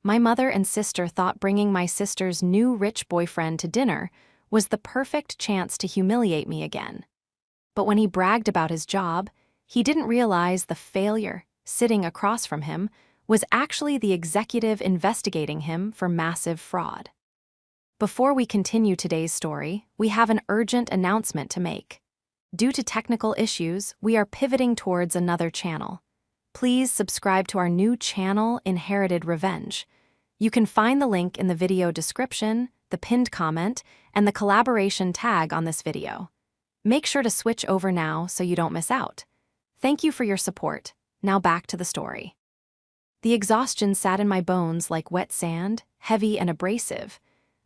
My mother and sister thought bringing my sister's new rich boyfriend to dinner was the perfect chance to humiliate me again. But when he bragged about his job, he didn't realize the failure, sitting across from him, was actually the executive investigating him for massive fraud. Before we continue today's story, we have an urgent announcement to make. Due to technical issues, we are pivoting towards another channel. Please subscribe to our new channel, Inherited Revenge. You can find the link in the video description, the pinned comment, and the collaboration tag on this video. Make sure to switch over now so you don't miss out. Thank you for your support. Now back to the story. The exhaustion sat in my bones like wet sand, heavy and abrasive.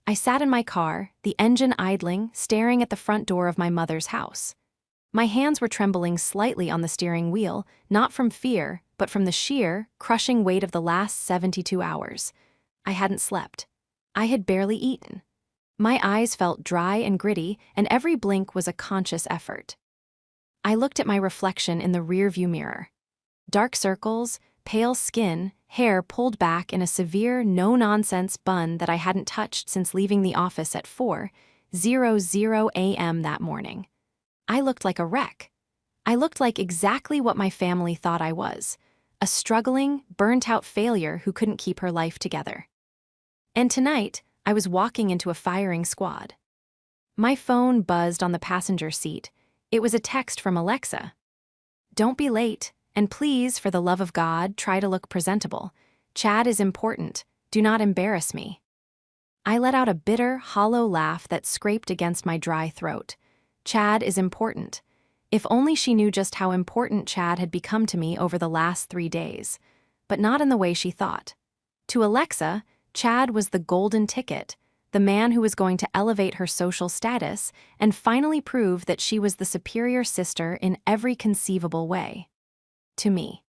I sat in my car, the engine idling, staring at the front door of my mother's house. My hands were trembling slightly on the steering wheel, not from fear, but from the sheer, crushing weight of the last 72 hours. I hadn't slept. I had barely eaten. My eyes felt dry and gritty, and every blink was a conscious effort. I looked at my reflection in the rearview mirror. Dark circles, pale skin, hair pulled back in a severe, no-nonsense bun that I hadn't touched since leaving the office at 4:00 a.m. that morning. I looked like a wreck. I looked like exactly what my family thought I was, a struggling, burnt-out failure who couldn't keep her life together. And tonight, I was walking into a firing squad. My phone buzzed on the passenger seat. It was a text from Alexa. "Don't be late, and please, for the love of God, try to look presentable. Chad is important. Do not embarrass me." I let out a bitter, hollow laugh that scraped against my dry throat. Chad is important. If only she knew just how important Chad had become to me over the last 3 days. But not in the way she thought. To Alexa, Chad was the golden ticket, the man who was going to elevate her social status and finally prove that she was the superior sister in every conceivable way. To me,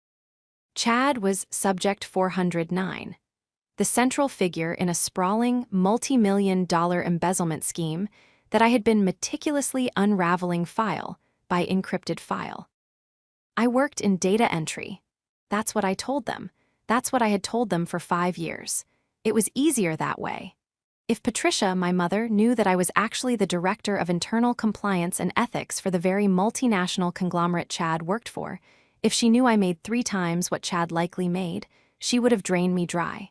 Chad was Subject 409, the central figure in a sprawling, multi-million-dollar embezzlement scheme that I had been meticulously unraveling file by encrypted file. I worked in data entry. That's what I told them. That's what I had told them for 5 years. It was easier that way. If Patricia, my mother, knew that I was actually the director of internal compliance and ethics for the very multinational conglomerate Chad worked for, if she knew I made 3 times what Chad likely made, she would have drained me dry.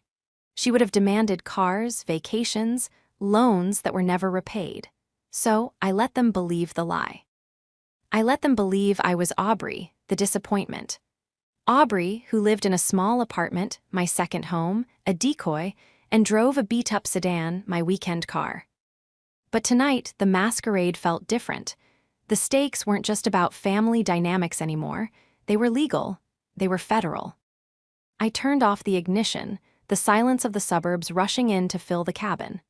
She would have demanded cars, vacations, loans that were never repaid. So I let them believe the lie. I let them believe I was Aubrey, the disappointment. Aubrey, who lived in a small apartment, my second home, a decoy, and drove a beat-up sedan, my weekend car. But tonight, the masquerade felt different. The stakes weren't just about family dynamics anymore. They were legal. They were federal. I turned off the ignition, the silence of the suburbs rushing in to fill the cabin.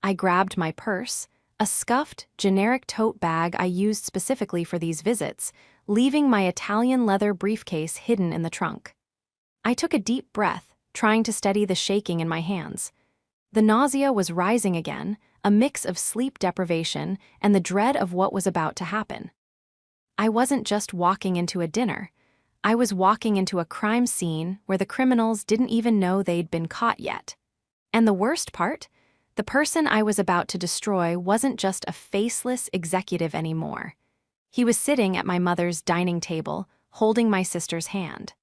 I grabbed my purse, a scuffed, generic tote bag I used specifically for these visits, leaving my Italian leather briefcase hidden in the trunk. I took a deep breath, trying to steady the shaking in my hands. The nausea was rising again, a mix of sleep deprivation and the dread of what was about to happen. I wasn't just walking into a dinner. I was walking into a crime scene where the criminals didn't even know they'd been caught yet. And the worst part? The person I was about to destroy wasn't just a faceless executive anymore. He was sitting at my mother's dining table, holding my sister's hand.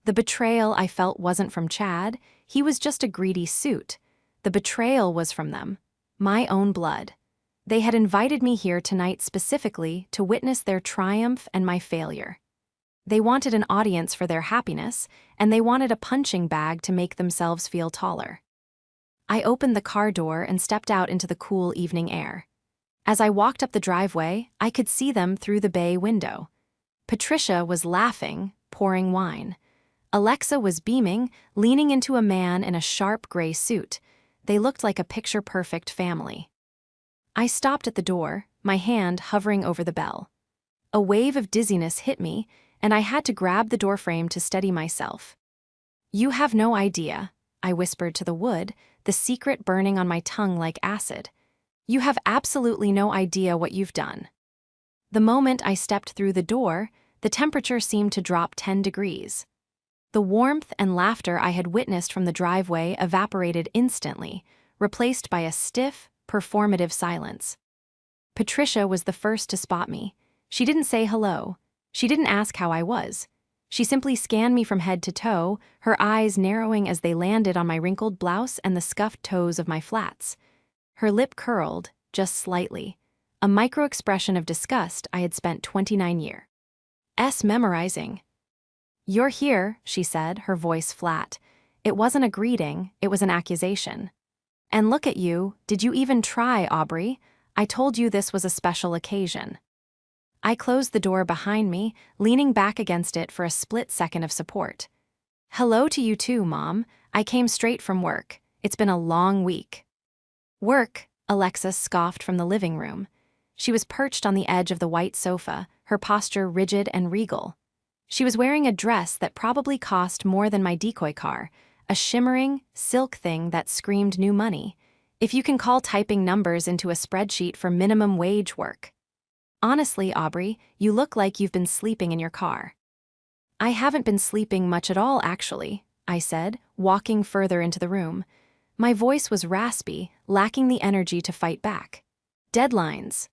The betrayal I felt wasn't from Chad. He was just a greedy suit. The betrayal was from them, my own blood. They had invited me here tonight specifically to witness their triumph and my failure. They wanted an audience for their happiness, and they wanted a punching bag to make themselves feel taller. I opened the car door and stepped out into the cool evening air. As I walked up the driveway, I could see them through the bay window. Patricia was laughing, pouring wine. Alexa was beaming, leaning into a man in a sharp gray suit. They looked like a picture-perfect family. I stopped at the door, my hand hovering over the bell. A wave of dizziness hit me, and I had to grab the doorframe to steady myself. "You have no idea," I whispered to the wood, the secret burning on my tongue like acid. "You have absolutely no idea what you've done." The moment I stepped through the door, the temperature seemed to drop 10 degrees. The warmth and laughter I had witnessed from the driveway evaporated instantly, replaced by a stiff, performative silence. Patricia was the first to spot me. She didn't say hello. She didn't ask how I was. She simply scanned me from head to toe, her eyes narrowing as they landed on my wrinkled blouse and the scuffed toes of my flats. Her lip curled, just slightly, a micro-expression of disgust I had spent 29 years memorizing. "You're here," she said, her voice flat. It wasn't a greeting, it was an accusation. "And look at you, did you even try, Aubrey? I told you this was a special occasion." I closed the door behind me, leaning back against it for a split second of support. "Hello to you too, Mom. I came straight from work. It's been a long week." "Work," Alexa scoffed from the living room. She was perched on the edge of the white sofa, her posture rigid and regal. She was wearing a dress that probably cost more than my decoy car, a shimmering, silk thing that screamed new money, if you can call typing numbers into a spreadsheet for minimum wage work. "Honestly, Aubrey, you look like you've been sleeping in your car." "I haven't been sleeping much at all, actually," I said, walking further into the room. My voice was raspy, lacking the energy to fight back. "Deadlines."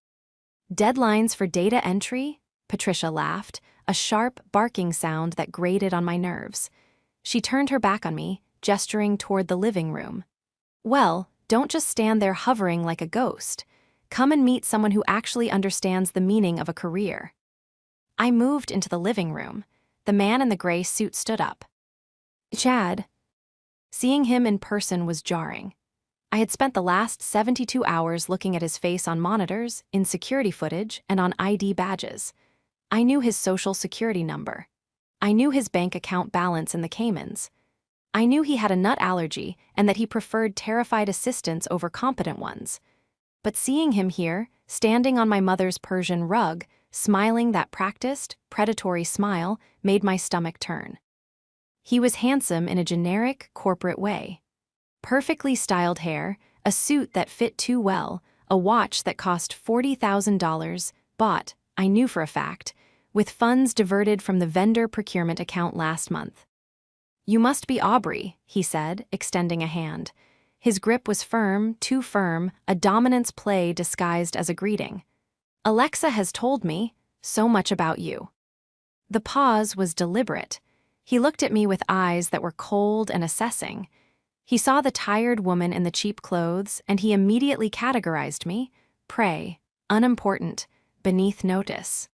"Deadlines for data entry?" Patricia laughed, a sharp, barking sound that grated on my nerves. She turned her back on me, gesturing toward the living room. "Well, don't just stand there hovering like a ghost. Come and meet someone who actually understands the meaning of a career." I moved into the living room. The man in the gray suit stood up. "Chad." Seeing him in person was jarring. I had spent the last 72 hours looking at his face on monitors, in security footage, and on ID badges. I knew his social security number. I knew his bank account balance in the Caymans. I knew he had a nut allergy and that he preferred terrified assistants over competent ones. But seeing him here, standing on my mother's Persian rug, smiling that practiced, predatory smile, made my stomach turn. He was handsome in a generic, corporate way. Perfectly styled hair, a suit that fit too well, a watch that cost $40,000, bought, I knew for a fact, with funds diverted from the vendor procurement account last month. "You must be Aubrey," he said, extending a hand. His grip was firm, too firm, a dominance play disguised as a greeting. "Alexa has told me so much about you." The pause was deliberate. He looked at me with eyes that were cold and assessing. He saw the tired woman in the cheap clothes, and he immediately categorized me: prey, unimportant, beneath notice.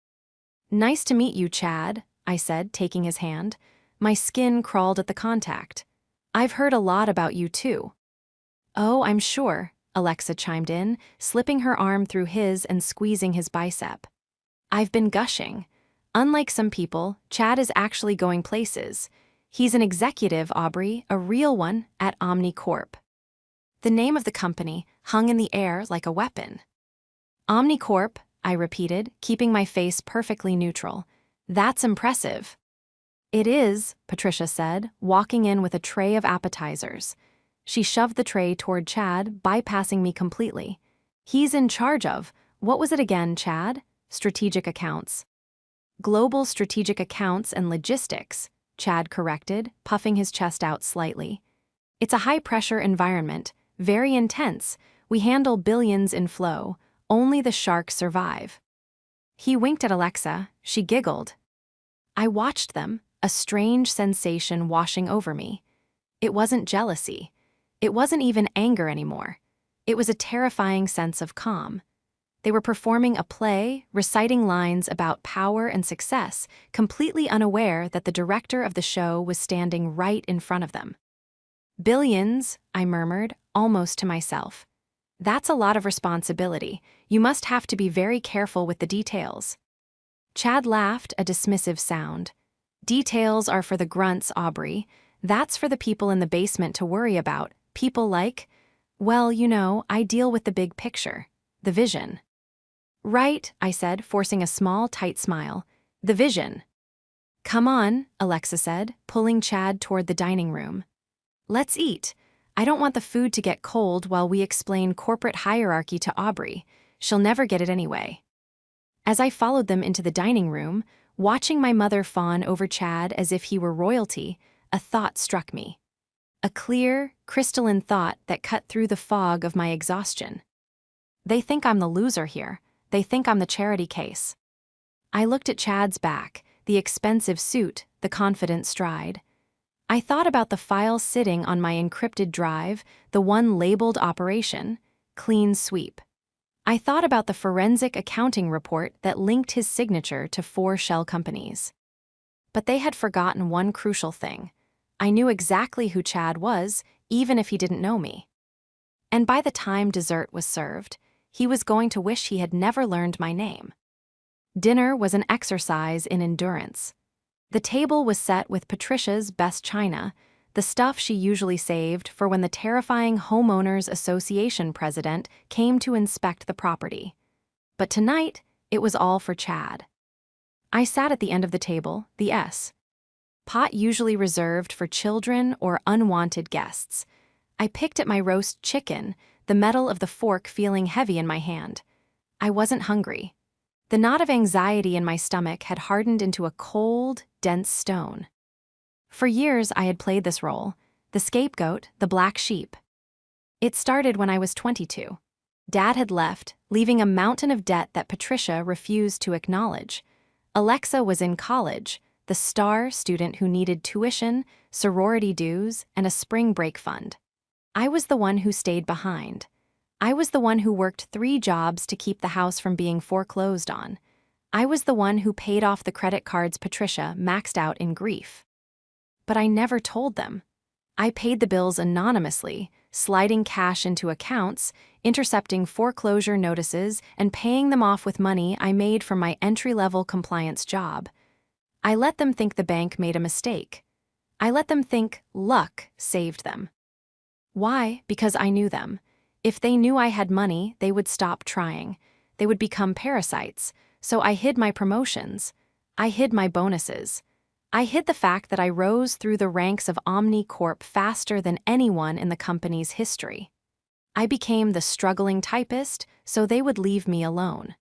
"Nice to meet you, Chad," I said, taking his hand. My skin crawled at the contact. "I've heard a lot about you, too." "Oh, I'm sure," Alexa chimed in, slipping her arm through his and squeezing his bicep. "I've been gushing. Unlike some people, Chad is actually going places. He's an executive, Aubrey, a real one, at OmniCorp." The name of the company hung in the air like a weapon. "OmniCorp," I repeated, keeping my face perfectly neutral. "That's impressive." "It is," Patricia said, walking in with a tray of appetizers. She shoved the tray toward Chad, bypassing me completely. "He's in charge of, what was it again, Chad?" "Strategic accounts." "Global strategic accounts and logistics," Chad corrected, puffing his chest out slightly. "It's a high-pressure environment, very intense. We handle billions in flow. Only the sharks survive." He winked at Alexa. She giggled. I watched them, a strange sensation washing over me. It wasn't jealousy. It wasn't even anger anymore. It was a terrifying sense of calm. They were performing a play, reciting lines about power and success, completely unaware that the director of the show was standing right in front of them. "Billions," I murmured, almost to myself. "That's a lot of responsibility. You must have to be very careful with the details." Chad laughed, a dismissive sound. "Details are for the grunts, Aubrey. That's for the people in the basement to worry about. People like, well, you know, I deal with the big picture, the vision." "Right," I said, forcing a small, tight smile. "The vision." "Come on," Alexa said, pulling Chad toward the dining room. "Let's eat. I don't want the food to get cold while we explain corporate hierarchy to Aubrey. She'll never get it anyway." As I followed them into the dining room, watching my mother fawn over Chad as if he were royalty, a thought struck me. A clear, crystalline thought that cut through the fog of my exhaustion. They think I'm the loser here. They think I'm the charity case. I looked at Chad's back, the expensive suit, the confident stride. I thought about the file sitting on my encrypted drive, the one labeled Operation Clean Sweep. I thought about the forensic accounting report that linked his signature to 4 shell companies. But they had forgotten one crucial thing. I knew exactly who Chad was, even if he didn't know me. And by the time dessert was served, he was going to wish he had never learned my name. Dinner was an exercise in endurance. The table was set with Patricia's best china, the stuff she usually saved for when the terrifying Homeowners Association president came to inspect the property. But tonight, it was all for Chad. I sat at the end of the table, the S pot usually reserved for children or unwanted guests. I picked at my roast chicken, the metal of the fork feeling heavy in my hand. I wasn't hungry. The knot of anxiety in my stomach had hardened into a cold, dense stone. For years I had played this role, the scapegoat, the black sheep. It started when I was 22. Dad had left, leaving a mountain of debt that Patricia refused to acknowledge. Alexa was in college, the star student who needed tuition, sorority dues, and a spring break fund. I was the one who stayed behind. I was the one who worked 3 jobs to keep the house from being foreclosed on. I was the one who paid off the credit cards Patricia maxed out in grief. But I never told them. I paid the bills anonymously, sliding cash into accounts, intercepting foreclosure notices, and paying them off with money I made from my entry-level compliance job. I let them think the bank made a mistake. I let them think luck saved them. Why? Because I knew them. If they knew I had money, they would stop trying. They would become parasites. So I hid my promotions. I hid my bonuses. I hid the fact that I rose through the ranks of OmniCorp faster than anyone in the company's history. I became the struggling typist, so they would leave me alone.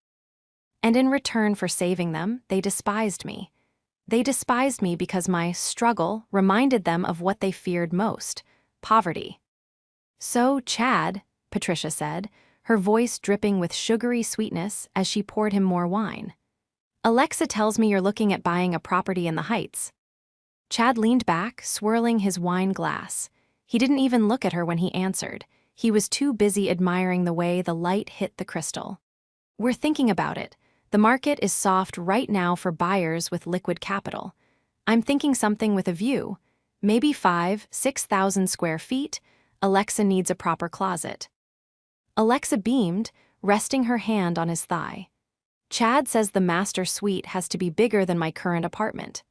And in return for saving them, they despised me. They despised me because my struggle reminded them of what they feared most, poverty. So, Chad, Patricia said, her voice dripping with sugary sweetness as she poured him more wine. Alexa tells me you're looking at buying a property in the Heights. Chad leaned back, swirling his wine glass. He didn't even look at her when he answered. He was too busy admiring the way the light hit the crystal. We're thinking about it. The market is soft right now for buyers with liquid capital. I'm thinking something with a view. Maybe 5,000-6,000 square feet. Alexa needs a proper closet. Alexa beamed, resting her hand on his thigh. Chad says the master suite has to be bigger than my current apartment.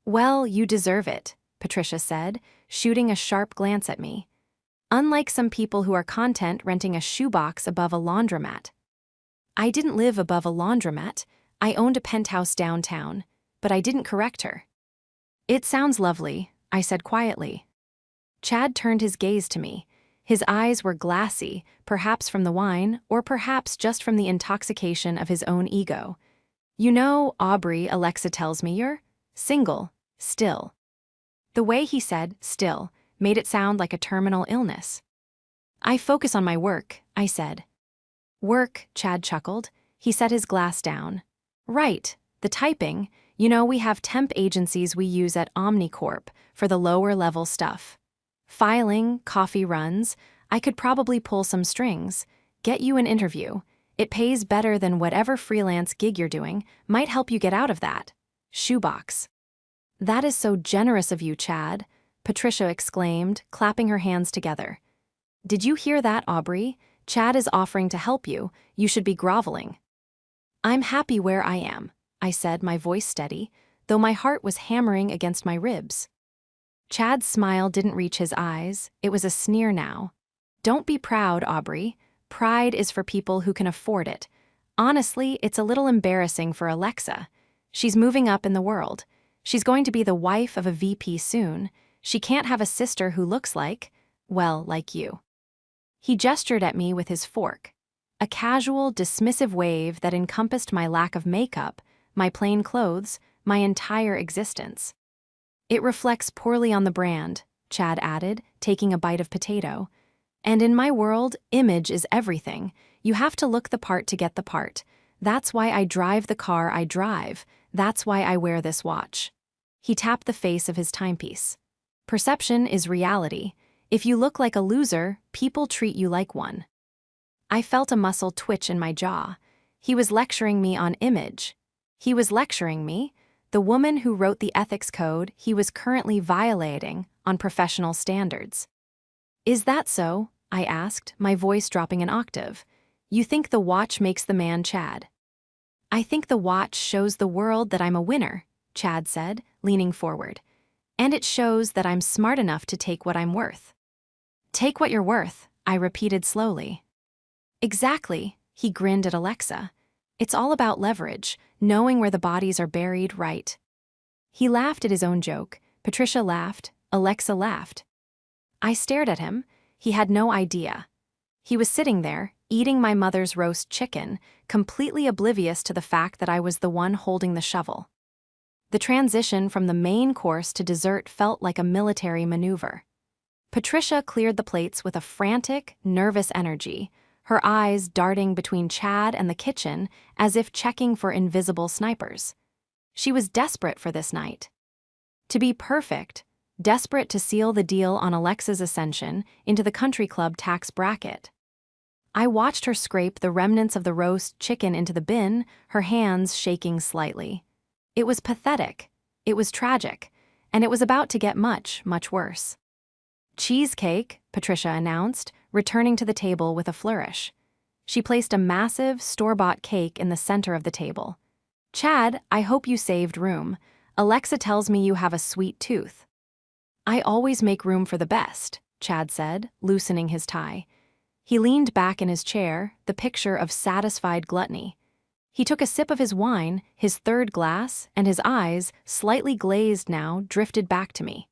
Well, you deserve it, Patricia said, shooting a sharp glance at me. Unlike some people who are content renting a shoebox above a laundromat. I didn't live above a laundromat. I owned a penthouse downtown, but I didn't correct her. It sounds lovely, I said quietly. Chad turned his gaze to me. His eyes were glassy, perhaps from the wine, or perhaps just from the intoxication of his own ego. You know, Aubrey, Alexa tells me you're single, still. The way he said still made it sound like a terminal illness. I focus on my work, I said. Work, Chad chuckled. He set his glass down. Right, the typing. You know, we have temp agencies we use at OmniCorp for the lower-level stuff. Filing, coffee runs. I could probably pull some strings. Get you an interview. It pays better than whatever freelance gig you're doing. Might help you get out of that. Shoebox. That is so generous of you, Chad, Patricia exclaimed, clapping her hands together. Did you hear that, Aubrey? Chad is offering to help you. You should be groveling. I'm happy where I am, I said, my voice steady, though my heart was hammering against my ribs. Chad's smile didn't reach his eyes. It was a sneer now. Don't be proud, Aubrey. Pride is for people who can afford it. Honestly, it's a little embarrassing for Alexa. She's moving up in the world. She's going to be the wife of a VP soon. She can't have a sister who looks like you. He gestured at me with his fork. A casual, dismissive wave that encompassed my lack of makeup, my plain clothes, my entire existence. It reflects poorly on the brand, Chad added, taking a bite of potato. And in my world, image is everything. You have to look the part to get the part. That's why I drive the car I drive. That's why I wear this watch. He tapped the face of his timepiece. Perception is reality. If you look like a loser, people treat you like one. I felt a muscle twitch in my jaw. He was lecturing me on image. He was lecturing me, the woman who wrote the ethics code he was currently violating on professional standards. Is that so? I asked, my voice dropping an octave. You think the watch makes the man Chad? I think the watch shows the world that I'm a winner, Chad said, leaning forward. And it shows that I'm smart enough to take what I'm worth. Take what you're worth, I repeated slowly. Exactly, he grinned at Alexa. It's all about leverage, knowing where the bodies are buried, right? He laughed at his own joke. Patricia laughed. Alexa laughed. I stared at him. He had no idea. He was sitting there, eating my mother's roast chicken, completely oblivious to the fact that I was the one holding the shovel. The transition from the main course to dessert felt like a military maneuver. Patricia cleared the plates with a frantic, nervous energy, her eyes darting between Chad and the kitchen as if checking for invisible snipers. She was desperate for this night. To be perfect, desperate to seal the deal on Alexa's ascension into the country club tax bracket. I watched her scrape the remnants of the roast chicken into the bin, her hands shaking slightly. It was pathetic, it was tragic, and it was about to get much, much worse. Cheesecake, Patricia announced, returning to the table with a flourish. She placed a massive, store-bought cake in the center of the table. Chad, I hope you saved room. Alexa tells me you have a sweet tooth. I always make room for the best, Chad said, loosening his tie. He leaned back in his chair, the picture of satisfied gluttony. He took a sip of his wine, his third glass, and his eyes, slightly glazed now, drifted back to me.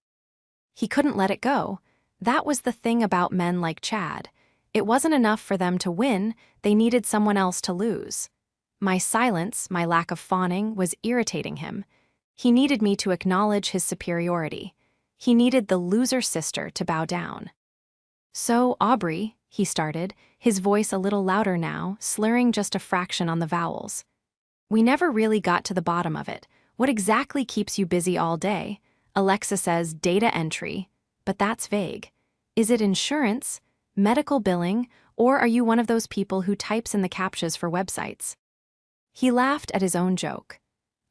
He couldn't let it go. That was the thing about men like Chad. It wasn't enough for them to win, they needed someone else to lose. My silence, my lack of fawning, was irritating him. He needed me to acknowledge his superiority. He needed the loser sister to bow down. So, Aubrey, he started, his voice a little louder now, slurring just a fraction on the vowels. We never really got to the bottom of it. What exactly keeps you busy all day? Alexa says data entry, but that's vague. Is it insurance, medical billing, or are you one of those people who types in the captchas for websites? He laughed at his own joke.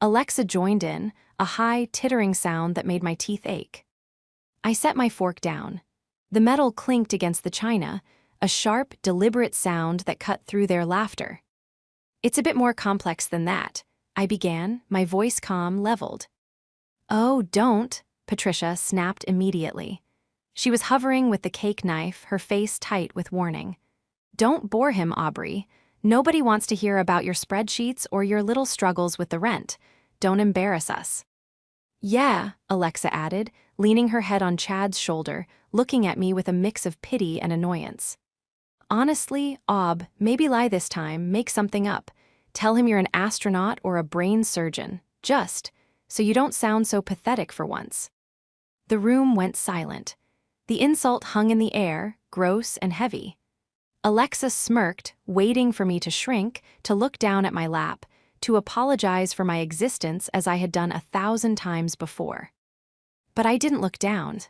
Alexa joined in, a high, tittering sound that made my teeth ache. I set my fork down. The metal clinked against the china, a sharp, deliberate sound that cut through their laughter. It's a bit more complex than that, I began, my voice calm, leveled. Oh, don't, Patricia snapped immediately. She was hovering with the cake knife, her face tight with warning. Don't bore him, Aubrey. Nobody wants to hear about your spreadsheets or your little struggles with the rent. Don't embarrass us. Yeah, Alexa added, leaning her head on Chad's shoulder, looking at me with a mix of pity and annoyance. Honestly, Aub, maybe lie this time, make something up. Tell him you're an astronaut or a brain surgeon, just, so you don't sound so pathetic for once. The room went silent. The insult hung in the air, gross and heavy. Alexa smirked, waiting for me to shrink, to look down at my lap, to apologize for my existence as I had done 1,000 times before. But I didn't look down.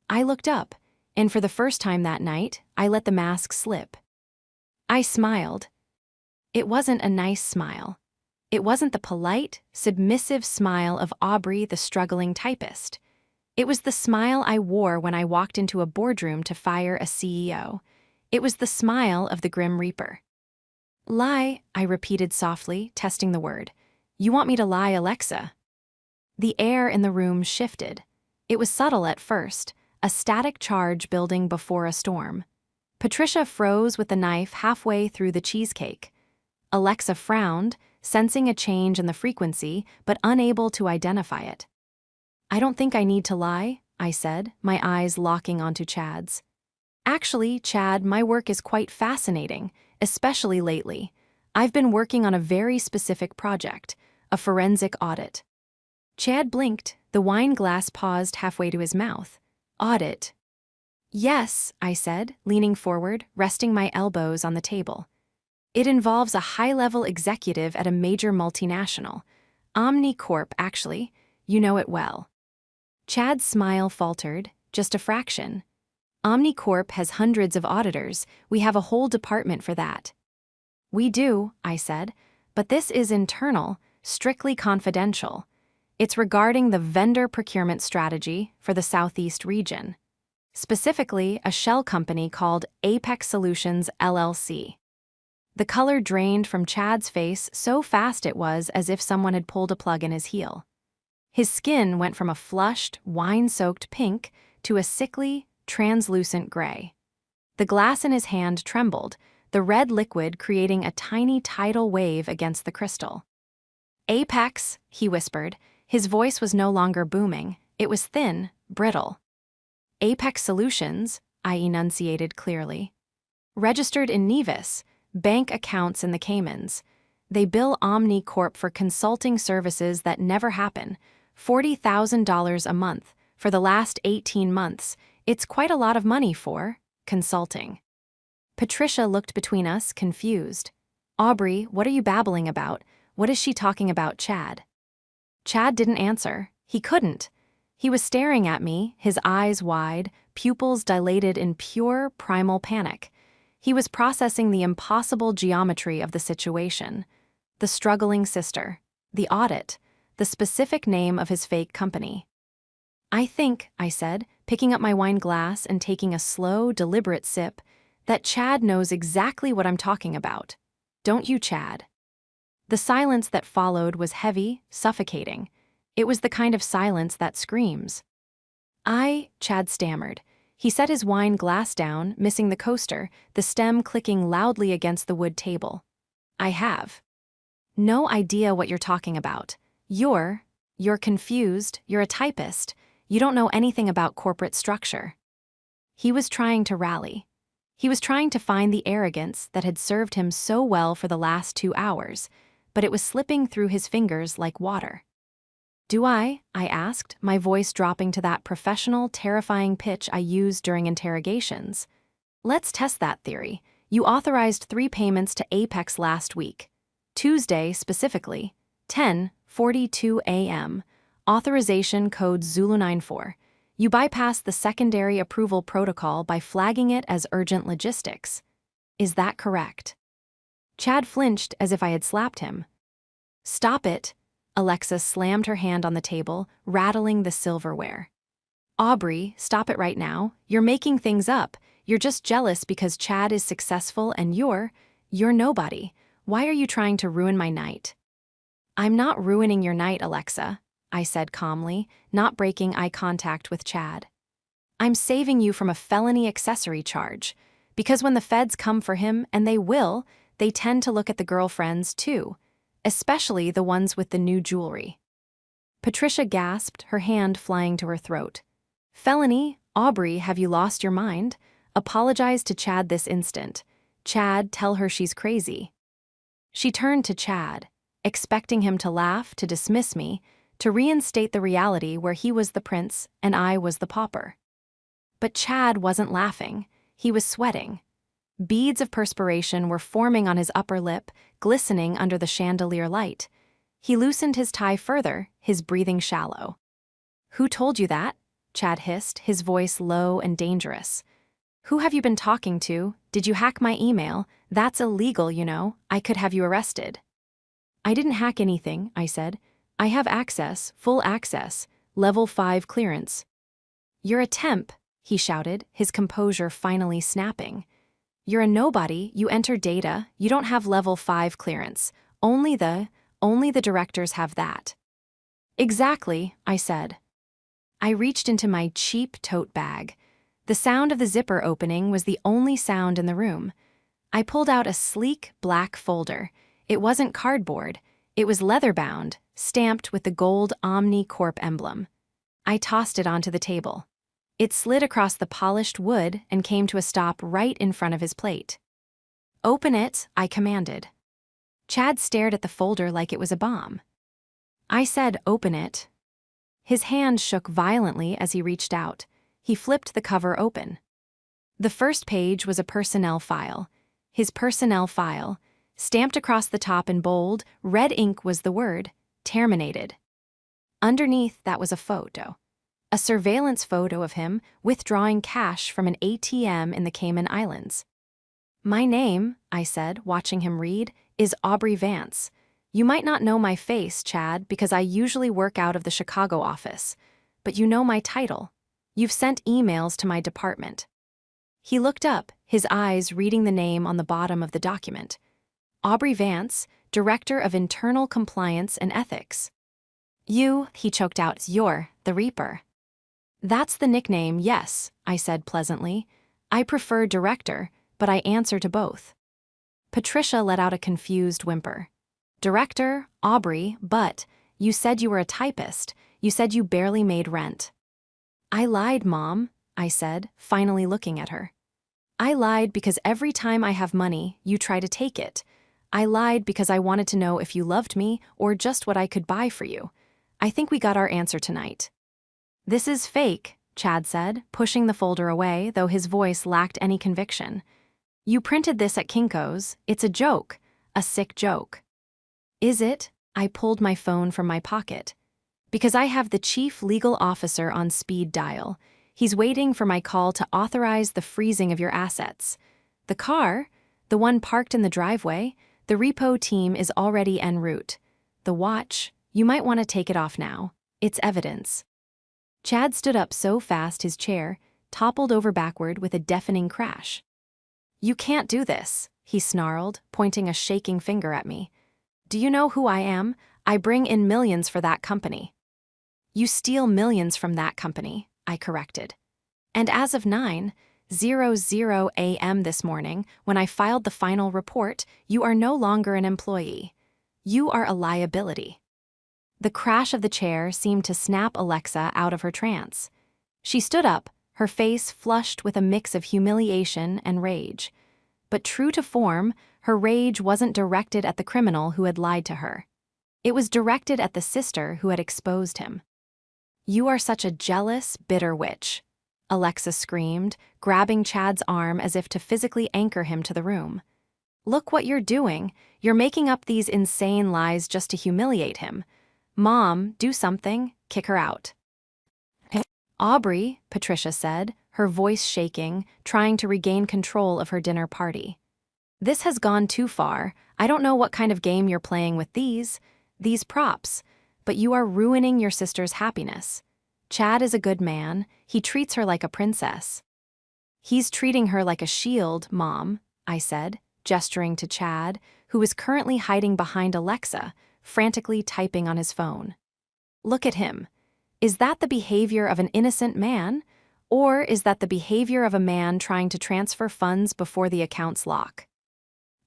I looked up, and for the first time that night, I let the mask slip. I smiled. It wasn't a nice smile. It wasn't the polite, submissive smile of Aubrey, the struggling typist. It was the smile I wore when I walked into a boardroom to fire a CEO. It was the smile of the Grim Reaper. Lie, I repeated softly, testing the word. You want me to lie, Alexa? The air in the room shifted. It was subtle at first, a static charge building before a storm. Patricia froze with the knife halfway through the cheesecake. Alexa frowned, sensing a change in the frequency, but unable to identify it. I don't think I need to lie, I said, my eyes locking onto Chad's. Actually, Chad, my work is quite fascinating, especially lately. I've been working on a very specific project, a forensic audit. Chad blinked, The wine glass paused halfway to his mouth. Audit. Yes, I said, leaning forward, resting my elbows on the table. It involves a high-level executive at a major multinational. Omnicorp, actually. You know it well. Chad's smile faltered, just a fraction. Omnicorp has hundreds of auditors. We have a whole department for that. We do, I said, but this is internal, strictly confidential. It's regarding the vendor procurement strategy for the Southeast region. Specifically, a shell company called Apex Solutions LLC. The color drained from Chad's face so fast it was as if someone had pulled a plug in his heel. His skin went from a flushed, wine-soaked pink to a sickly, translucent gray. The glass in his hand trembled, the red liquid creating a tiny tidal wave against the crystal. Apex, he whispered. His voice was no longer booming, it was thin, brittle. Apex Solutions, I enunciated clearly. Registered in Nevis, bank accounts in the Caymans. They bill Omnicorp for consulting services that never happen, $40,000 a month, for the last 18 months. It's quite a lot of money for consulting. Patricia looked between us, confused. Aubrey, what are you babbling about? What is she talking about, Chad? Chad didn't answer. He couldn't. He was staring at me, his eyes wide, pupils dilated in pure, primal panic. He was processing the impossible geometry of the situation. The struggling sister, the audit, the specific name of his fake company. I think, I said, picking up my wine glass and taking a slow, deliberate sip, that Chad knows exactly what I'm talking about. Don't you, Chad? The silence that followed was heavy, suffocating. It was the kind of silence that screams. Chad stammered. He set his wine glass down, missing the coaster, the stem clicking loudly against the wood table. I have no idea what you're talking about. You're confused, you're a typist. You don't know anything about corporate structure. He was trying to rally. He was trying to find the arrogance that had served him so well for the last 2 hours, but it was slipping through his fingers like water. Do I asked, my voice dropping to that professional, terrifying pitch I used during interrogations. Let's test that theory. You authorized 3 payments to Apex last week. Tuesday, specifically, 10:42 a.m., authorization code Zulu94. You bypassed the secondary approval protocol by flagging it as urgent logistics. Is that correct? Chad flinched as if I had slapped him. Stop it. Alexa slammed her hand on the table, rattling the silverware. Aubrey, stop it right now. You're making things up. You're just jealous because Chad is successful and you're nobody. Why are you trying to ruin my night? I'm not ruining your night, Alexa, I said calmly, not breaking eye contact with Chad. I'm saving you from a felony accessory charge, because when the feds come for him, and they will, they tend to look at the girlfriends too, especially the ones with the new jewelry. Patricia gasped, her hand flying to her throat. Felony? Aubrey, have you lost your mind? Apologize to Chad this instant. Chad, tell her she's crazy. She turned to Chad, expecting him to laugh, to dismiss me, to reinstate the reality where he was the prince and I was the pauper. But Chad wasn't laughing. He was sweating. Beads of perspiration were forming on his upper lip, glistening under the chandelier light. He loosened his tie further, his breathing shallow. Who told you that? Chad hissed, his voice low and dangerous. Who have you been talking to? Did you hack my email? That's illegal, you know. I could have you arrested. I didn't hack anything, I said. I have access, full access, level 5 clearance. You're a temp, he shouted, his composure finally snapping. You're a nobody, you enter data, you don't have level 5 clearance. Only the directors have that. Exactly, I said. I reached into my cheap tote bag. The sound of the zipper opening was the only sound in the room. I pulled out a sleek black folder. It wasn't cardboard. It was leather-bound, stamped with the gold Omnicorp emblem. I tossed it onto the table. It slid across the polished wood and came to a stop right in front of his plate. Open it, I commanded. Chad stared at the folder like it was a bomb. I said, open it. His hand shook violently as he reached out. He flipped the cover open. The first page was a personnel file. His personnel file. Stamped across the top in bold, red ink was the word, terminated. Underneath that was a photo. A surveillance photo of him withdrawing cash from an ATM in the Cayman Islands. "My name," I said, watching him read, "is Aubrey Vance. You might not know my face, Chad, because I usually work out of the Chicago office. But you know my title. You've sent emails to my department." He looked up, his eyes reading the name on the bottom of the document. Aubrey Vance, Director of Internal Compliance and Ethics. "You," he choked out, "you're the Reaper." "That's the nickname, yes," I said pleasantly. "I prefer Director, but I answer to both." Patricia let out a confused whimper. "Director, Aubrey, but you said you were a typist. You said you barely made rent." "I lied, Mom," I said, finally looking at her. "I lied because every time I have money, you try to take it. I lied because I wanted to know if you loved me or just what I could buy for you. I think we got our answer tonight." "This is fake," Chad said, pushing the folder away, though his voice lacked any conviction. "You printed this at Kinko's. It's a joke. A sick joke." "Is it?" I pulled my phone from my pocket. "Because I have the chief legal officer on speed dial. He's waiting for my call to authorize the freezing of your assets. The car, the one parked in the driveway, the repo team is already en route. The watch, you might want to take it off now. It's evidence." Chad stood up so fast his chair toppled over backward with a deafening crash. "You can't do this," he snarled, pointing a shaking finger at me. "Do you know who I am? I bring in millions for that company." "You steal millions from that company," I corrected. "And as of 9:00 a.m. this morning, when I filed the final report, you are no longer an employee. You are a liability." The crash of the chair seemed to snap Alexa out of her trance. She stood up, her face flushed with a mix of humiliation and rage. But true to form, her rage wasn't directed at the criminal who had lied to her. It was directed at the sister who had exposed him. "You are such a jealous, bitter witch," Alexa screamed, grabbing Chad's arm as if to physically anchor him to the room. "Look what you're doing. You're making up these insane lies just to humiliate him. Mom, do something, kick her out." "Aubrey," Patricia said, her voice shaking, trying to regain control of her dinner party. "This has gone too far. I don't know what kind of game you're playing with these props, but you are ruining your sister's happiness. Chad is a good man. He treats her like a princess." "He's treating her like a shield, Mom," I said, gesturing to Chad, who was currently hiding behind Alexa, frantically typing on his phone. "Look at him. Is that the behavior of an innocent man? Or is that the behavior of a man trying to transfer funds before the accounts lock?"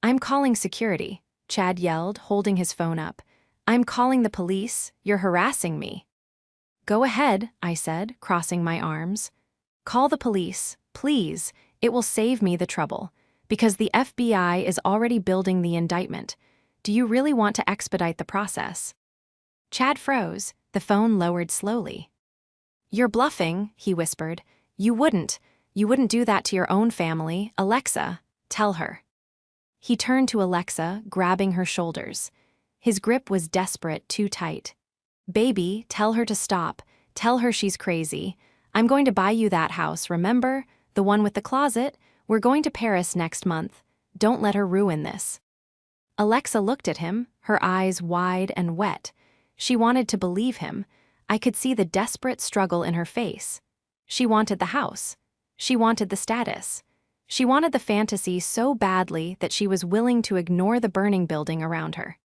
"I'm calling security," Chad yelled, holding his phone up. "I'm calling the police. You're harassing me." "Go ahead," I said, crossing my arms. "Call the police, please. It will save me the trouble. Because the FBI is already building the indictment. Do you really want to expedite the process?" Chad froze, the phone lowered slowly. "You're bluffing," he whispered. You wouldn't do that to your own family. Alexa, tell her." He turned to Alexa, grabbing her shoulders. His grip was desperate, too tight. "Baby, tell her to stop. Tell her she's crazy. I'm going to buy you that house, remember? The one with the closet? We're going to Paris next month. Don't let her ruin this." Alexa looked at him, her eyes wide and wet. She wanted to believe him. I could see the desperate struggle in her face. She wanted the house. She wanted the status. She wanted the fantasy so badly that she was willing to ignore the burning building around her.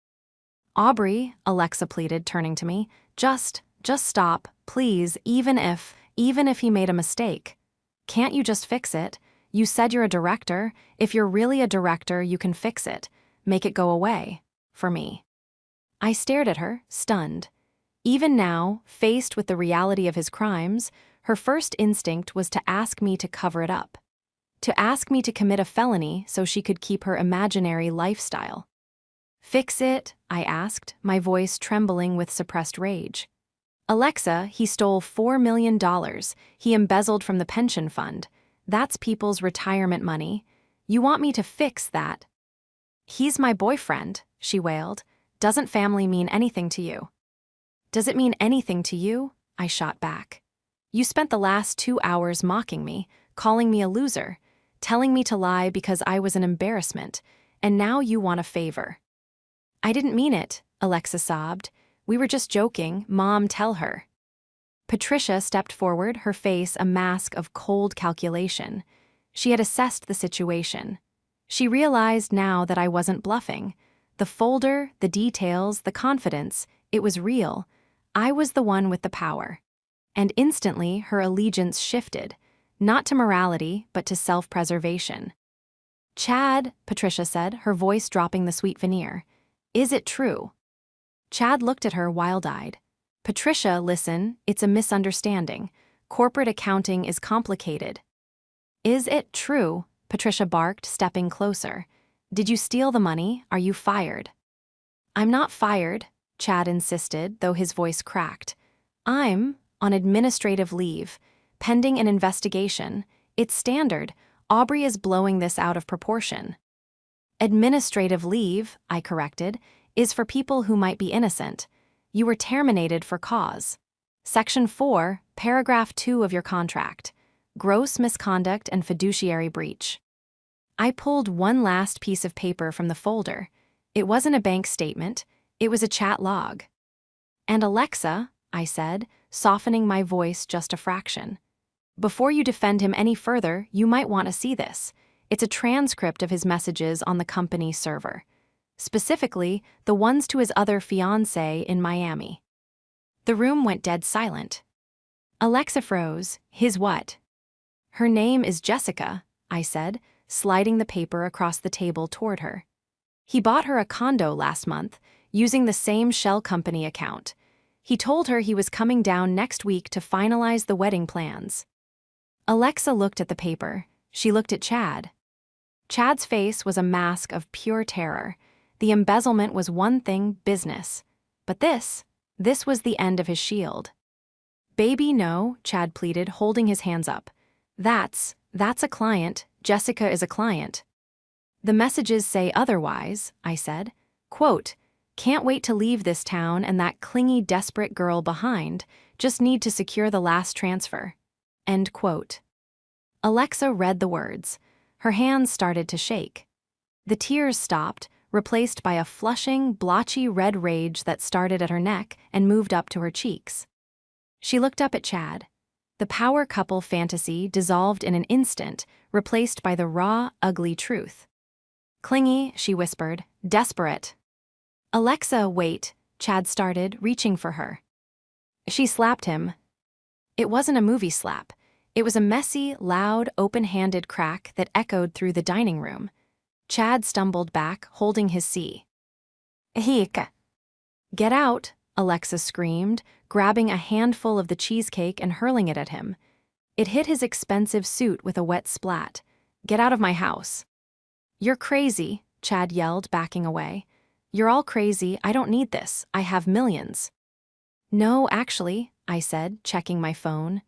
"Aubrey," Alexa pleaded, turning to me, just stop, please, even if he made a mistake. Can't you just fix it? You said you're a director. If you're really a director, you can fix it. Make it go away. For me." I stared at her, stunned. Even now, faced with the reality of his crimes, her first instinct was to ask me to cover it up. To ask me to commit a felony so she could keep her imaginary lifestyle. "Fix it?" I asked, my voice trembling with suppressed rage. Alexa, he stole $4 million. He embezzled from the pension fund. That's people's retirement money. You want me to fix that? He's my boyfriend, she wailed. Doesn't family mean anything to you? Does it mean anything to you? I shot back. You spent the last 2 hours mocking me, calling me a loser, telling me to lie because I was an embarrassment, and now you want a favor. I didn't mean it, Alexa sobbed. We were just joking, Mom, tell her. Patricia stepped forward, her face a mask of cold calculation. She had assessed the situation. She realized now that I wasn't bluffing. The folder, the details, the confidence, it was real. I was the one with the power. And instantly, her allegiance shifted, not to morality, but to self-preservation. Chad, Patricia said, her voice dropping the sweet veneer. Is it true? Chad looked at her wild-eyed. Patricia, listen, it's a misunderstanding. Corporate accounting is complicated. Is it true? Patricia barked, stepping closer. Did you steal the money? Are you fired? I'm not fired, Chad insisted, though his voice cracked. I'm on administrative leave, pending an investigation. It's standard. Aubrey is blowing this out of proportion. Administrative leave, I corrected, is for people who might be innocent. You were terminated for cause. Section 4, paragraph 2 of your contract. Gross misconduct and fiduciary breach. I pulled one last piece of paper from the folder. It wasn't a bank statement, it was a chat log. And Alexa, I said, softening my voice just a fraction. Before you defend him any further, you might want to see this. It's a transcript of his messages on the company server. Specifically, the ones to his other fiancé in Miami. The room went dead silent. Alexa froze. His what? Her name is Jessica, I said, sliding the paper across the table toward her. He bought her a condo last month, using the same shell company account. He told her he was coming down next week to finalize the wedding plans. Alexa looked at the paper. She looked at Chad. Chad's face was a mask of pure terror. The embezzlement was one thing, business. But this was the end of his shield. Baby, no, Chad pleaded, holding his hands up. That's a client. Jessica is a client. The messages say otherwise, I said. Quote, can't wait to leave this town and that clingy, desperate girl behind. Just need to secure the last transfer. End quote. Alexa read the words. Her hands started to shake. The tears stopped, replaced by a flushing, blotchy red rage that started at her neck and moved up to her cheeks. She looked up at Chad. The power couple fantasy dissolved in an instant, replaced by the raw, ugly truth. Clingy, she whispered, desperate. Alexa, wait, Chad started, reaching for her. She slapped him. It wasn't a movie slap. It was a messy, loud, open-handed crack that echoed through the dining room. Chad stumbled back, holding his C. Heek. Get out, Alexa screamed, grabbing a handful of the cheesecake and hurling it at him. It hit his expensive suit with a wet splat. Get out of my house. You're crazy, Chad yelled, backing away. You're all crazy, I don't need this, I have millions. No, actually, I said, checking my phone.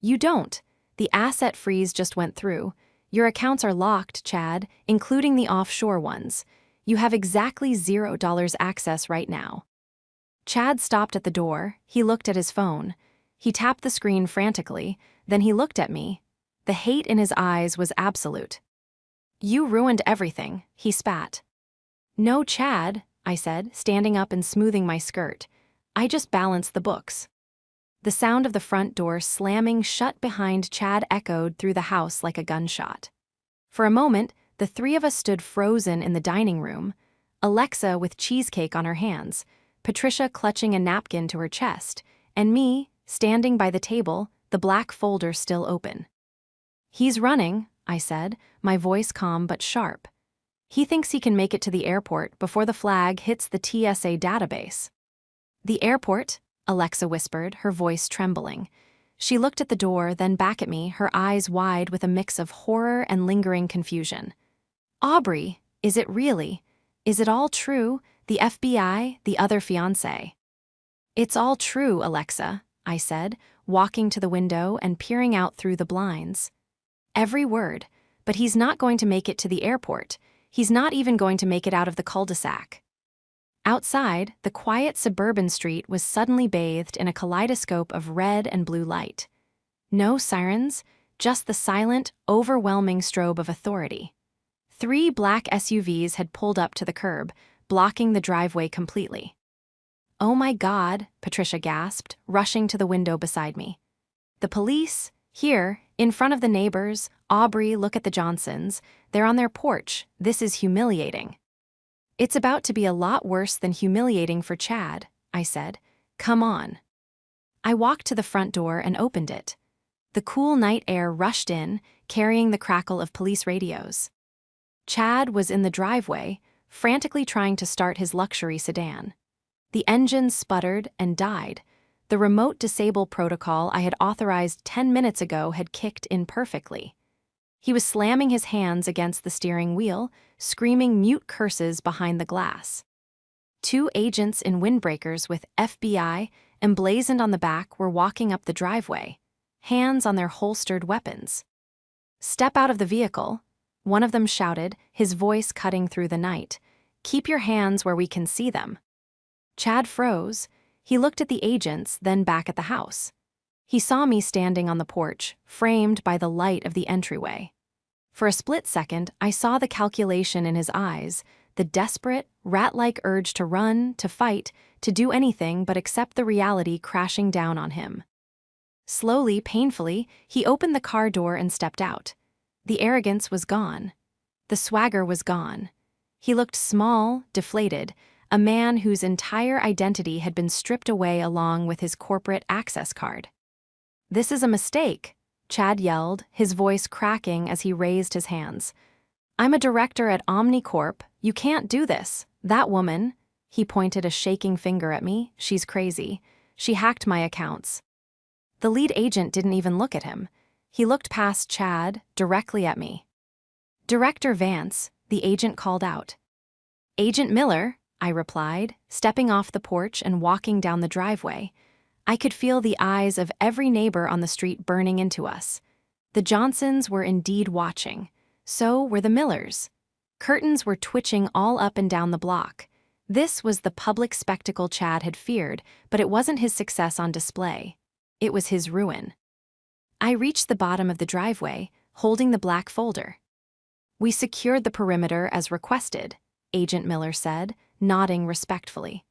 You don't. The asset freeze just went through. Your accounts are locked, Chad, including the offshore ones. You have exactly $0 access right now. Chad stopped at the door. He looked at his phone. He tapped the screen frantically, then he looked at me. The hate in his eyes was absolute. You ruined everything, he spat. No, Chad, I said, standing up and smoothing my skirt. I just balanced the books. The sound of the front door slamming shut behind Chad echoed through the house like a gunshot. For a moment, the three of us stood frozen in the dining room, Alexa with cheesecake on her hands, Patricia clutching a napkin to her chest, and me, standing by the table, the black folder still open. He's running, I said, my voice calm but sharp. He thinks he can make it to the airport before the flag hits the TSA database. The airport? Alexa whispered, her voice trembling. She looked at the door, then back at me, her eyes wide with a mix of horror and lingering confusion. Aubrey, is it really? Is it all true? The FBI, the other fiancé? It's all true, Alexa, I said, walking to the window and peering out through the blinds. Every word, but he's not going to make it to the airport. He's not even going to make it out of the cul-de-sac. Outside, the quiet suburban street was suddenly bathed in a kaleidoscope of red and blue light. No sirens, just the silent, overwhelming strobe of authority. 3 black SUVs had pulled up to the curb, blocking the driveway completely. "Oh my God," Patricia gasped, rushing to the window beside me. "The police? Here, in front of the neighbors. Aubrey, look at the Johnsons. They're on their porch. This is humiliating." "It's about to be a lot worse than humiliating for Chad," I said. "Come on." I walked to the front door and opened it. The cool night air rushed in, carrying the crackle of police radios. Chad was in the driveway, frantically trying to start his luxury sedan. The engine sputtered and died. The remote disable protocol I had authorized 10 minutes ago had kicked in perfectly. He was slamming his hands against the steering wheel, screaming mute curses behind the glass. 2 agents in windbreakers with FBI emblazoned on the back were walking up the driveway, hands on their holstered weapons. "Step out of the vehicle," one of them shouted, his voice cutting through the night. "Keep your hands where we can see them." Chad froze. He looked at the agents, then back at the house. He saw me standing on the porch, framed by the light of the entryway. For a split second, I saw the calculation in his eyes, the desperate, rat-like urge to run, to fight, to do anything but accept the reality crashing down on him. Slowly, painfully, he opened the car door and stepped out. The arrogance was gone. The swagger was gone. He looked small, deflated, a man whose entire identity had been stripped away along with his corporate access card. "This is a mistake," Chad yelled, his voice cracking as he raised his hands. "I'm a director at Omnicorp. You can't do this. That woman," he pointed a shaking finger at me, "she's crazy. She hacked my accounts." The lead agent didn't even look at him. He looked past Chad, directly at me. "Director Vance," the agent called out. "Agent Miller," I replied, stepping off the porch and walking down the driveway. I could feel the eyes of every neighbor on the street burning into us. The Johnsons were indeed watching. So were the Millers. Curtains were twitching all up and down the block. This was the public spectacle Chad had feared, but it wasn't his success on display. It was his ruin. I reached the bottom of the driveway, holding the black folder. "We secured the perimeter as requested," Agent Miller said, nodding respectfully.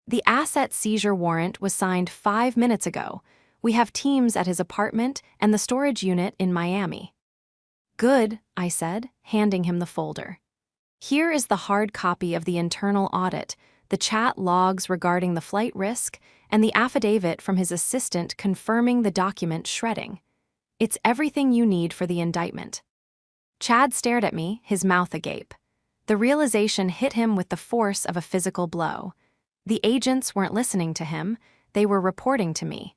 "The asset seizure warrant was signed 5 minutes ago. We have teams at his apartment and the storage unit in Miami." "Good," I said, handing him the folder. "Here is the hard copy of the internal audit, the chat logs regarding the flight risk, and the affidavit from his assistant confirming the document shredding. It's everything you need for the indictment." Chad stared at me, his mouth agape. The realization hit him with the force of a physical blow. The agents weren't listening to him, they were reporting to me.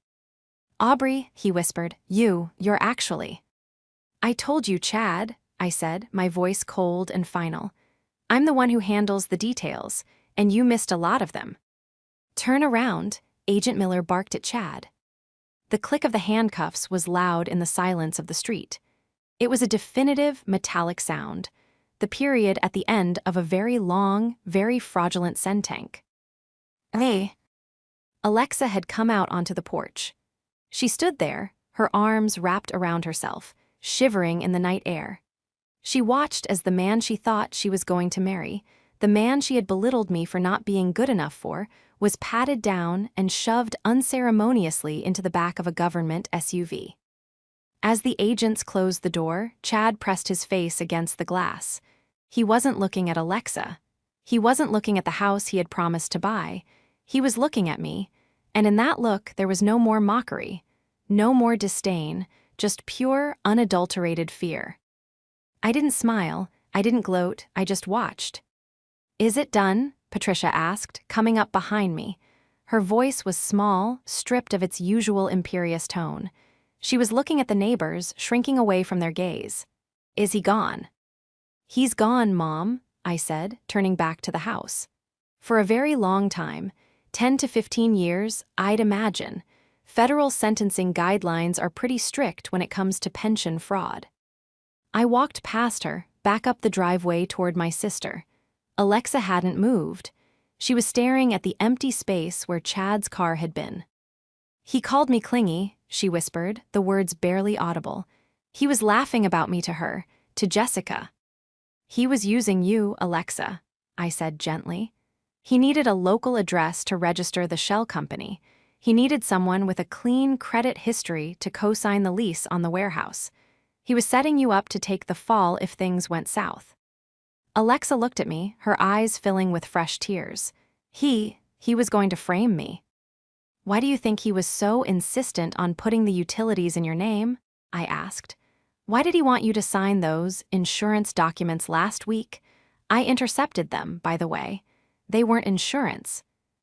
"Aubrey," he whispered, you're actually." "I told you, Chad," I said, my voice cold and final. "I'm the one who handles the details, and you missed a lot of them." "Turn around," Agent Miller barked at Chad. The click of the handcuffs was loud in the silence of the street. It was a definitive, metallic sound, the period at the end of a very long, very fraudulent sentence. "Hey." Alexa had come out onto the porch. She stood there, her arms wrapped around herself, shivering in the night air. She watched as the man she thought she was going to marry, the man she had belittled me for not being good enough for, was patted down and shoved unceremoniously into the back of a government SUV. As the agents closed the door, Chad pressed his face against the glass. He wasn't looking at Alexa. He wasn't looking at the house he had promised to buy. He was looking at me, and in that look there was no more mockery, no more disdain, just pure, unadulterated fear. I didn't smile, I didn't gloat, I just watched. "Is it done?" Patricia asked, coming up behind me. Her voice was small, stripped of its usual imperious tone. She was looking at the neighbors, shrinking away from their gaze. "Is he gone?" "He's gone, Mom," I said, turning back to the house. For a very long time, 10 to 15 years, I'd imagine. Federal sentencing guidelines are pretty strict when it comes to pension fraud. I walked past her, back up the driveway toward my sister. Alexa hadn't moved. She was staring at the empty space where Chad's car had been. "He called me clingy," she whispered, the words barely audible. "He was laughing about me to her, to Jessica." "He was using you, Alexa," I said gently. "He needed a local address to register the shell company. He needed someone with a clean credit history to co-sign the lease on the warehouse. He was setting you up to take the fall if things went south." Alexa looked at me, her eyes filling with fresh tears. He was going to frame me. "Why do you think he was so insistent on putting the utilities in your name?" I asked. "Why did he want you to sign those insurance documents last week? I intercepted them, by the way. They weren't insurance.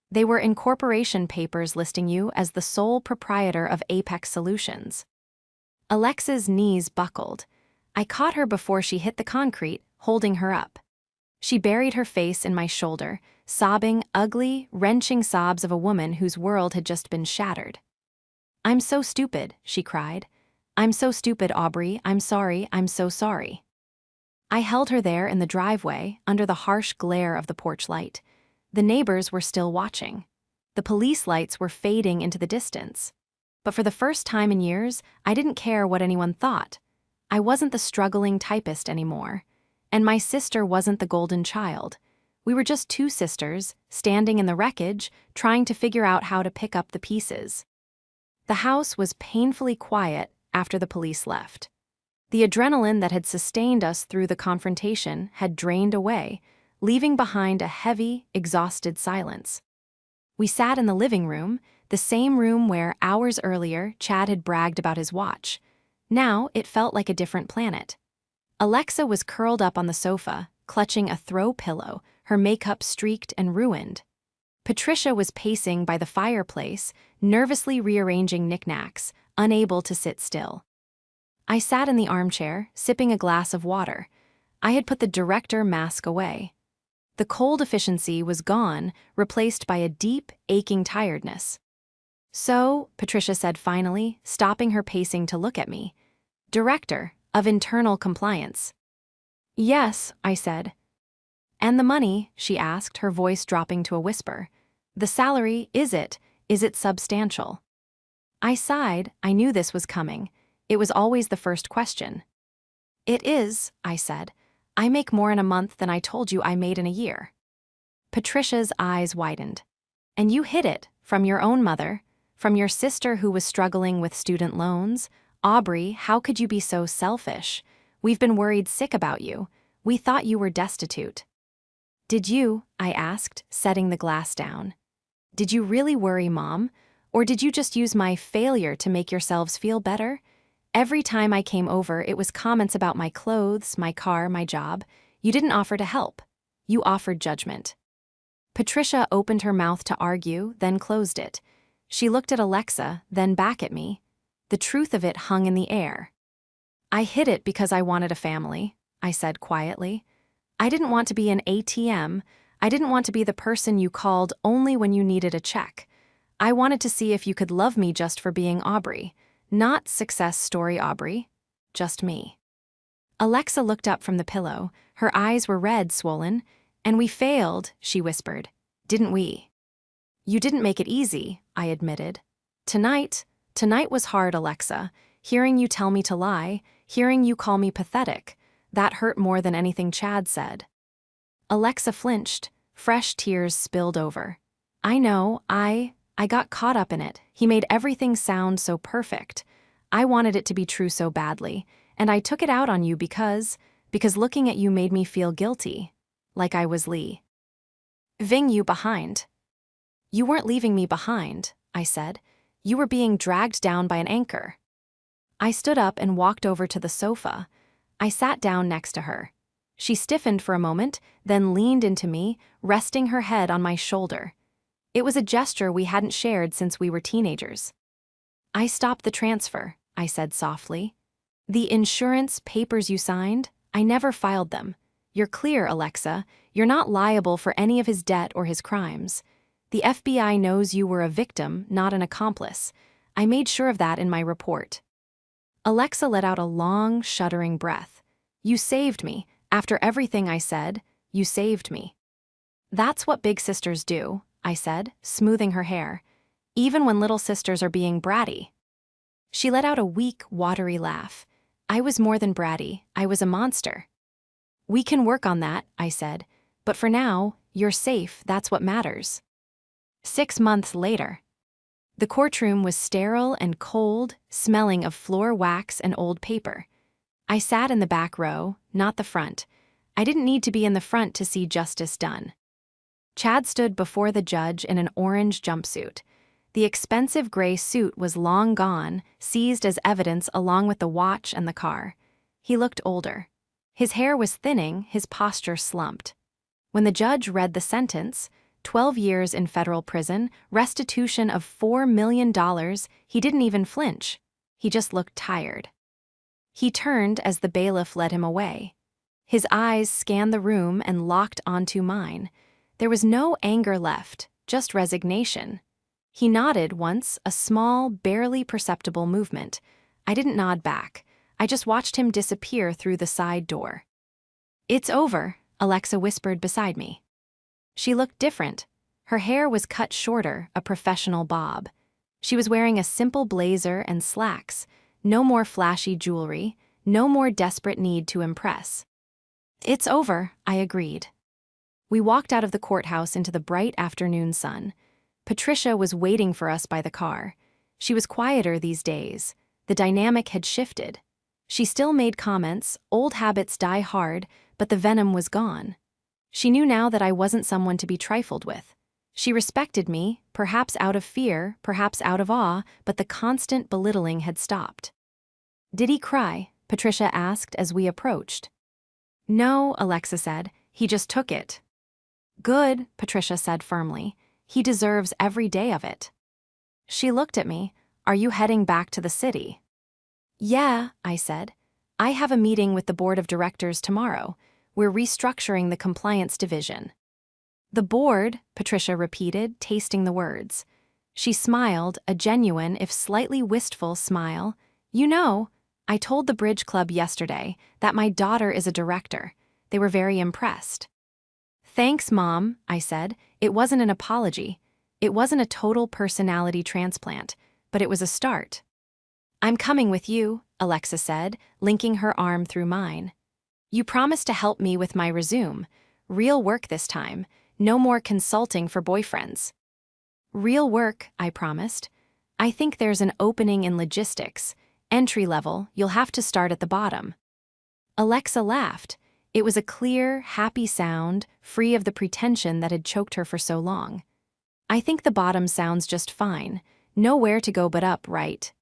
They were incorporation papers listing you as the sole proprietor of Apex Solutions." Alexa's knees buckled. I caught her before she hit the concrete, holding her up. She buried her face in my shoulder, sobbing ugly, wrenching sobs of a woman whose world had just been shattered. "I'm so stupid," she cried. "I'm so stupid, Aubrey. I'm sorry. I'm so sorry." I held her there in the driveway, under the harsh glare of the porch light. The neighbors were still watching. The police lights were fading into the distance. But for the first time in years, I didn't care what anyone thought. I wasn't the struggling typist anymore. And my sister wasn't the golden child. We were just two sisters, standing in the wreckage, trying to figure out how to pick up the pieces. The house was painfully quiet after the police left. The adrenaline that had sustained us through the confrontation had drained away, leaving behind a heavy, exhausted silence. We sat in the living room, the same room where, hours earlier, Chad had bragged about his watch. Now it felt like a different planet. Alexa was curled up on the sofa, clutching a throw pillow, her makeup streaked and ruined. Patricia was pacing by the fireplace, nervously rearranging knickknacks, unable to sit still. I sat in the armchair, sipping a glass of water. I had put the director mask away. The cold efficiency was gone, replaced by a deep, aching tiredness. "So," Patricia said finally, stopping her pacing to look at me, "Director of Internal Compliance." "Yes," I said. "And the money?" she asked, her voice dropping to a whisper. "The salary, is it substantial?" I sighed. I knew this was coming. It was always the first question. "It is," I said. "I make more in a month than I told you I made in a year." Patricia's eyes widened. "And you hid it from your own mother, from your sister who was struggling with student loans? Aubrey, how could you be so selfish? We've been worried sick about you. We thought you were destitute." "Did you?" I asked, setting the glass down. "Did you really worry, Mom? Or did you just use my failure to make yourselves feel better? Every time I came over, it was comments about my clothes, my car, my job. You didn't offer to help. You offered judgment." Patricia opened her mouth to argue, then closed it. She looked at Alexa, then back at me. The truth of it hung in the air. "I hid it because I wanted a family," I said quietly. "I didn't want to be an ATM. I didn't want to be the person you called only when you needed a check. I wanted to see if you could love me just for being Aubrey. Not success story Aubrey. Just me." Alexa looked up from the pillow. Her eyes were red, swollen. "And we failed," she whispered. "Didn't we?" "You didn't make it easy," I admitted. Tonight was hard, Alexa. Hearing you tell me to lie, hearing you call me pathetic, that hurt more than anything Chad said." Alexa flinched. Fresh tears spilled over. "I know, I got caught up in it. He made everything sound so perfect. I wanted it to be true so badly, and I took it out on you because looking at you made me feel guilty, like I was leaving you behind." "You weren't leaving me behind," I said. "You were being dragged down by an anchor." I stood up and walked over to the sofa. I sat down next to her. She stiffened for a moment, then leaned into me, resting her head on my shoulder. It was a gesture we hadn't shared since we were teenagers. "I stopped the transfer," I said softly. "The insurance papers you signed, I never filed them. You're clear, Alexa. You're not liable for any of his debt or his crimes. The FBI knows you were a victim, not an accomplice. I made sure of that in my report." Alexa let out a long, shuddering breath. "You saved me. After everything I said, you saved me." "That's what big sisters do," I said, smoothing her hair, "even when little sisters are being bratty." She let out a weak, watery laugh. "I was more than bratty. I was a monster." "We can work on that," I said, "but for now, you're safe. That's what matters." 6 months later. The courtroom was sterile and cold, smelling of floor wax and old paper. I sat in the back row, not the front. I didn't need to be in the front to see justice done. Chad stood before the judge in an orange jumpsuit. The expensive gray suit was long gone, seized as evidence along with the watch and the car. He looked older. His hair was thinning, his posture slumped. When the judge read the sentence, 12 years in federal prison, restitution of $4 million, he didn't even flinch. He just looked tired. He turned as the bailiff led him away. His eyes scanned the room and locked onto mine. There was no anger left, just resignation. He nodded once, a small, barely perceptible movement. I didn't nod back. I just watched him disappear through the side door. "It's over," Alexa whispered beside me. She looked different. Her hair was cut shorter, a professional bob. She was wearing a simple blazer and slacks. No more flashy jewelry, no more desperate need to impress. "It's over," I agreed. We walked out of the courthouse into the bright afternoon sun. Patricia was waiting for us by the car. She was quieter these days. The dynamic had shifted. She still made comments, old habits die hard, but the venom was gone. She knew now that I wasn't someone to be trifled with. She respected me, perhaps out of fear, perhaps out of awe, but the constant belittling had stopped. "Did he cry?" Patricia asked as we approached. "No," Alexa said. "He just took it." "Good," Patricia said firmly. "He deserves every day of it." She looked at me. "Are you heading back to the city?" "Yeah," I said. "I have a meeting with the board of directors tomorrow. We're restructuring the compliance division." "The board," Patricia repeated, tasting the words. She smiled, a genuine, if slightly wistful smile. "You know, I told the Bridge Club yesterday that my daughter is a director. They were very impressed." "Thanks, Mom," I said. It wasn't an apology. It wasn't a total personality transplant, but it was a start. "I'm coming with you," Alexa said, linking her arm through mine. "You promised to help me with my resume. Real work this time. No more consulting for boyfriends." "Real work," I promised. "I think there's an opening in logistics. Entry level, you'll have to start at the bottom." Alexa laughed. It was a clear, happy sound, free of the pretension that had choked her for so long. "I think the bottom sounds just fine. Nowhere to go but up, right?"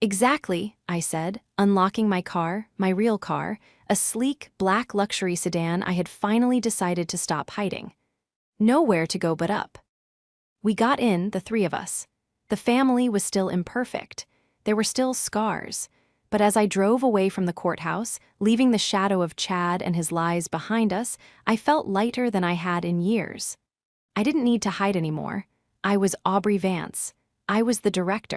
"Exactly," I said, unlocking my car, my real car, a sleek, black luxury sedan I had finally decided to stop hiding. Nowhere to go but up. We got in, the three of us. The family was still imperfect. There were still scars. But as I drove away from the courthouse, leaving the shadow of Chad and his lies behind us, I felt lighter than I had in years. I didn't need to hide anymore. I was Aubrey Vance. I was the director.